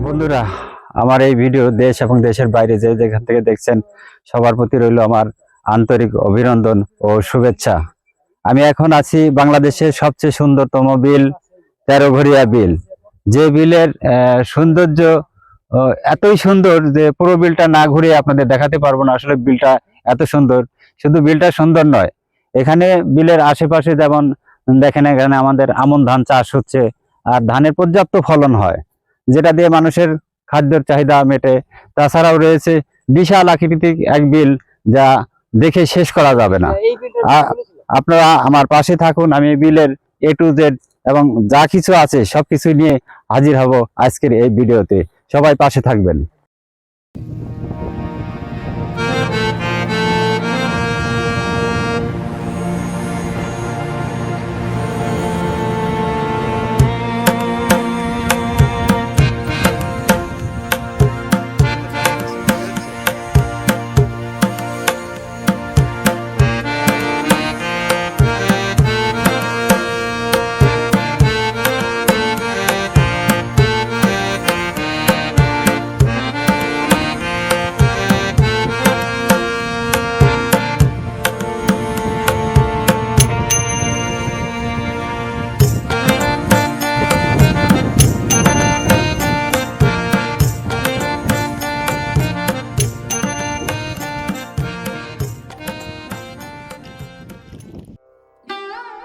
বন্ধুরা, আমার এই ভিডিও দেশ এবং দেশের বাইরে যে যেখান থেকে দেখছেন সবার প্রতি রইল আমার আন্তরিক অভিনন্দন ও শুভেচ্ছা। আমি এখন আছি বাংলাদেশের সবচেয়ে সুন্দরতম বিল, 13 ঘরিয়া বিল। যে বিলের সৌন্দর্য এতই সুন্দর যে পুরো বিলটা না ঘুরিয়ে আপনাদের দেখাতে পারবো না। আসলে বিলটা এত সুন্দর, শুধু বিলটা সুন্দর নয়, এখানে বিলের আশেপাশে যেমন দেখেন এখানে আমাদের আমন ধান চাষ হচ্ছে, আর ধানের পর্যাপ্ত ফলন হয়, যেটা দিয়ে মানুষের খাদ্যের চাহিদা মেটে। তাছাড়াও রয়েছে বিশাল আকৃতিক এক বিল, যা দেখে শেষ করা যাবে না। আপনারা আমার পাশে থাকুন, আমি বিলের A to Z এবং যা কিছু আছে সবকিছু নিয়ে হাজির হব আজকের এই ভিডিওতে। সবাই পাশে থাকবেন।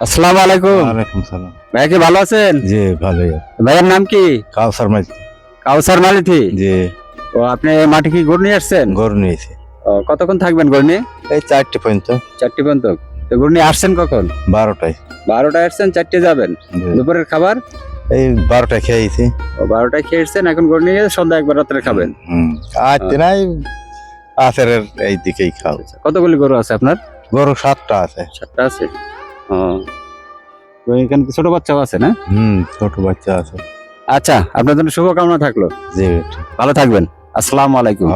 আসসালামু আলাইকুম। ওয়ালাইকুম সালাম। ভাই কি ভালো আছেন? জি ভালোই। ভাইয়ের নাম কি? কাউসার মাঝি। কাউসার মালিথি? জি। ও আপনি মাটি কি গড় নিয়ে আসছেন? গড় নিয়েছি। ও কতক্ষণ থাকবেন গড় নিয়ে? এই 4টে পর্যন্ত। 4টে পর্যন্ত। তো গড় নিয়ে আসছেন কখন? 12টায়। 12টায় আসছেন, 4টে যাবেন। দুপুরের খাবার? এই 12টায় খেয়েছি। ও 12টায় খেয়েছেন, এখন গড় নিয়ে সন্ধ্যা একবার রাত্রে খাবেন। আজকে নাই, আসরের এই দিকেই খাও। কতগুলি গরু আছে আপনার? গরু 7টা আছে। 7টা আছে। ও তো এখানে ছোট বাচ্চাও আছে না? ছোট বাচ্চা আছে। আচ্ছা, আপনার জন্য শুভকামনা থাকলো। জি, ভালো থাকবেন। আসসালামু আলাইকুম।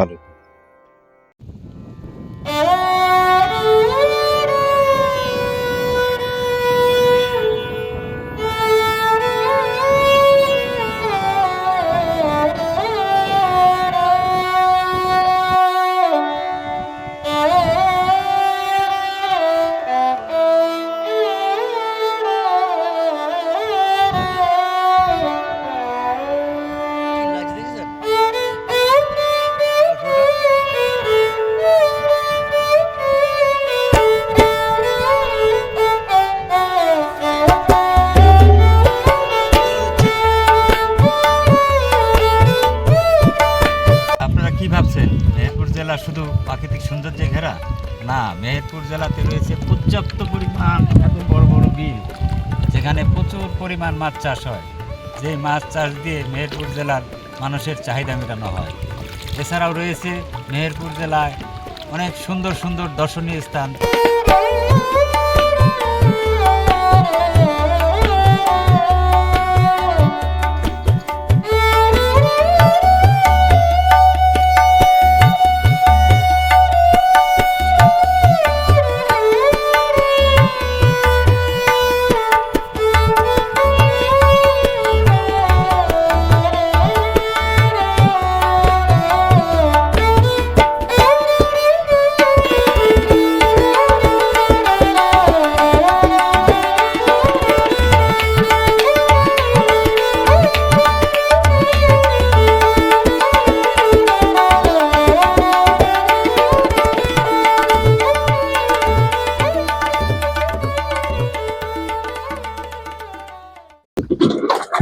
শুধু প্রাকৃতিক সৌন্দর্যে ঘেরা না, মেহেরপুর জেলাতে রয়েছে পর্যাপ্ত পরিমাণ এত বড় বড় বিল, যেখানে প্রচুর পরিমাণ মাছ চাষ হয়। যে মাছ চাষ দিয়ে মেহেরপুর জেলার মানুষের চাহিদা মেটানো হয়। এছাড়াও রয়েছে মেহেরপুর জেলায় অনেক সুন্দর সুন্দর দর্শনীয় স্থান।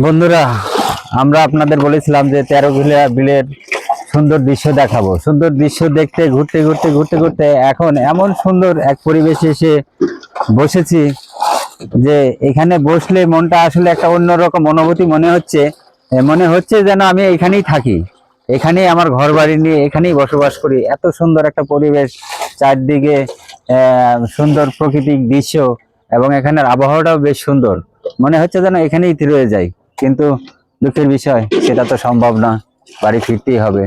বন্ধুরা, আমরা আপনাদের বলেছিলাম যে 13 বিলের সুন্দর দৃশ্য দেখাবো। সুন্দর দৃশ্য দেখতে ঘুরতে ঘুরতে ঘুরতে ঘুরতে এখন এমন সুন্দর এক পরিবেশে এসে বসেছি যে এখানে বসলে মনটা আসলে একটা অন্যরকম অনুভূতি মনে হচ্ছে যেন আমি এখানেই থাকি, এখানেই আমার ঘর বাড়ি নিয়ে এখানেই বসবাস করি। এত সুন্দর একটা পরিবেশ, চারদিকে সুন্দর প্রাকৃতিক দৃশ্য এবং এখানের আবহাওয়াটাও বেশ সুন্দর। মনে হচ্ছে যেন এখানেই রয়ে যাই, কিন্তু দুঃখের বিষয় সেটা তো সম্ভব না, বাড়ি ফিরতেই হবে।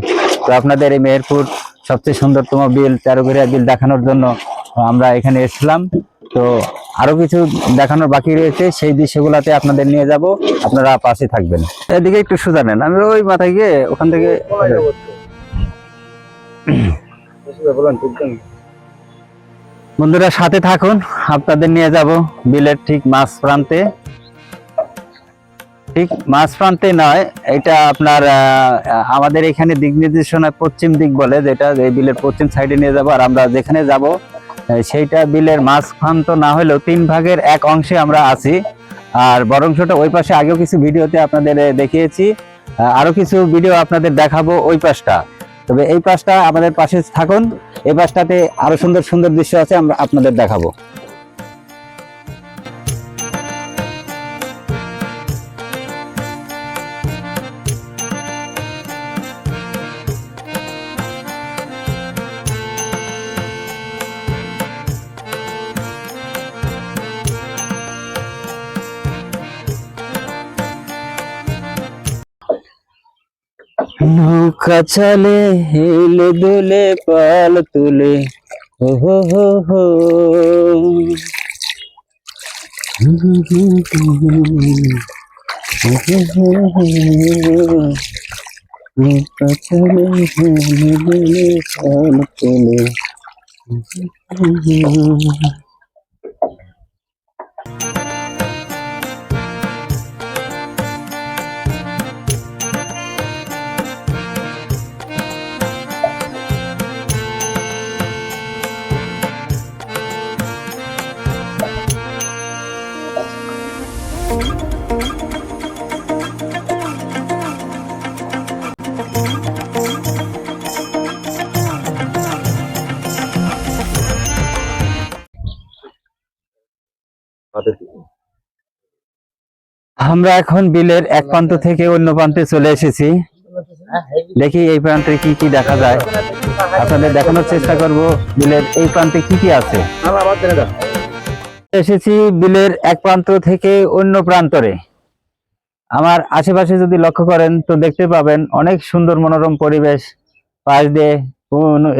তো আপনাদের এই মেহেরপুর সবচেয়ে সুন্দরতম বিল 13 বিল দেখানোর জন্য আমরা এখানে এসেছিলাম। তো আরো কিছু দেখানোর বাকি রয়েছে, সেই দৃশ্যগুলোতে আপনাদের নিয়ে যাব, আপনারা পাশে থাকবেন। এদিকে একটু সোজা নেন, আমি ওই মাথায় গিয়ে ওখান থেকে বন্ধুরা সাথে থাকুন, আপনাদের নিয়ে যাব বিলের ঠিক মাঝ প্রান্তে। ঠিক মাঝ প্রান্তে নয়, এটা আপনার আমাদের এখানে দিক নির্দেশনা পশ্চিম দিক বলে, যেটা এই বিলের পশ্চিম সাইডে নিয়ে যাব। আর আমরা যেখানে যাব সেইটা বিলের মাঝ প্রান্ত না হলেও 3 ভাগের 1 অংশে আমরা আছি। আর বড় অংশটা ওই পাশে আগেও কিছু ভিডিওতে আপনাদের দেখিয়েছি, আরো কিছু ভিডিও আপনাদের দেখাবো ওই পাশটা। তবে এই পাশটা আমাদের পাশে থাকুন, এই পাশটাতে আরো সুন্দর সুন্দর দৃশ্য আছে, আমরা আপনাদের দেখাবো। নৌকা চলে হেলে দুলে পাল তুলে, হো হো হো হো। নৌকা চলে হেলে দুলে পাল তুলে। আমরা এখন বিলের এক প্রান্ত থেকে অন্য প্রান্তে চলে এসেছি। দেখি এই প্রান্তে কি কি দেখা যায়, আপনাদের দেখানোর চেষ্টা করব বিলের এই প্রান্তে কি কি আছে। এসেছি বিলের এক প্রান্ত থেকে অন্য প্রান্তরে। আমার আশেপাশে যদি লক্ষ্য করেন তো দেখতে পাবেন অনেক সুন্দর মনোরম পরিবেশ। পাশ দিয়ে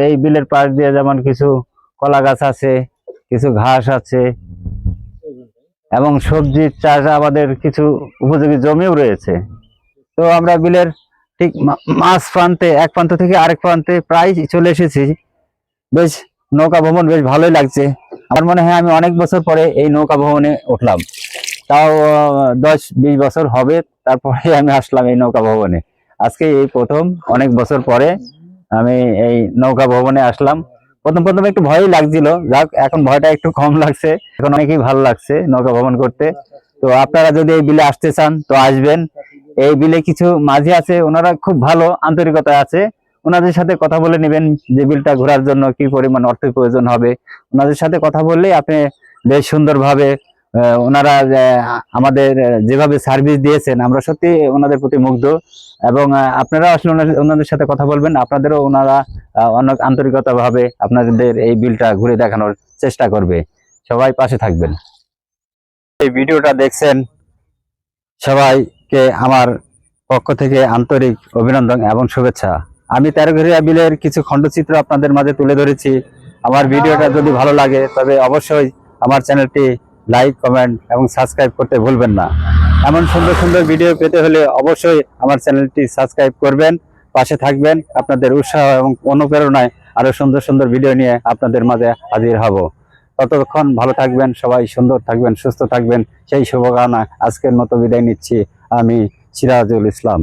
এই বিলের পাশ দিয়ে যেমন কিছু কলা গাছ আছে, কিছু ঘাস আছে এবং সবজির চাষ আবাদের কিছু উপযোগী জমিও রয়েছে। তো আমরা বিলের ঠিক মাঝ প্রান্তে, এক প্রান্ত থেকে আরেক প্রান্তে প্রায় চলে এসেছি। বেশ নৌকা ভ্রমণ বেশ ভালোই লাগছে। আমার মনে হয় আমি অনেক বছর পরে এই নৌকা ভ্রমণে উঠলাম, তাও 10-20 বছর হবে তারপরে আমি আসলাম এই নৌকা ভবনে। আজকে এই প্রথম অনেক বছর পরে আমি এই নৌকা ভবনে আসলাম। প্রথম প্রথম একটু ভয়ই লাগছিল, যাক এখন ভয়টা একটু কম লাগছে, এখন অনেকই ভালো লাগছে নৌকা ভ্রমণ করতে। তো আপনারা যদি এই বিলে আসতে চান তো আসবেন। এই বিলে কিছু মাঝি আছে, ওনারা খুব ভালো আন্তরিকতা আছে, ওনাদের সাথে কথা বলে নেবেন যে বিলটা ঘোরার জন্য কি পরিমাণ অর্থের প্রয়োজন হবে। ওনাদের সাথে কথা বললেই আপনি বেশ সুন্দরভাবে ওনারা আমাদের যেভাবে সার্ভিস দিয়েছেন আমরা সত্যি ওনাদের প্রতি মুগ্ধ। এবং আপনারা আসলে ওনাদের সাথে কথা বলবেন, আপনাদেরও ওনারা অনেক আন্তরিকতা ভাবে আপনাদের এই বিলটা ঘুরে দেখানোর চেষ্টা করবে। সবাই পাশে থাকবেন। এই ভিডিওটা দেখছেন সবাইকে আমার পক্ষ থেকে আন্তরিক অভিনন্দন এবং শুভেচ্ছা। আমি 13 বিলের কিছু খণ্ডচিত্র আপনাদের মাঝে তুলে ধরেছি। আমার ভিডিওটা যদি ভালো লাগে তবে অবশ্যই আমার চ্যানেলটি লাইক, কমেন্ট এবং সাবস্ক্রাইব করতে ভুলবেন না। এমন সুন্দর সুন্দর ভিডিও পেতে হলে অবশ্যই আমার চ্যানেলটি সাবস্ক্রাইব করবেন, পাশে থাকবেন। আপনাদের উৎসাহ এবং অনুপ্রেরণায় আরো সুন্দর সুন্দর ভিডিও নিয়ে আপনাদের মাঝে হাজির হব। ততক্ষণ ভালো থাকবেন, সবাই সুন্দর থাকবেন, সুস্থ থাকবেন, সেই শুভকামনা আজকের মতো বিদায় নিচ্ছি। আমি সিরাজুল ইসলাম।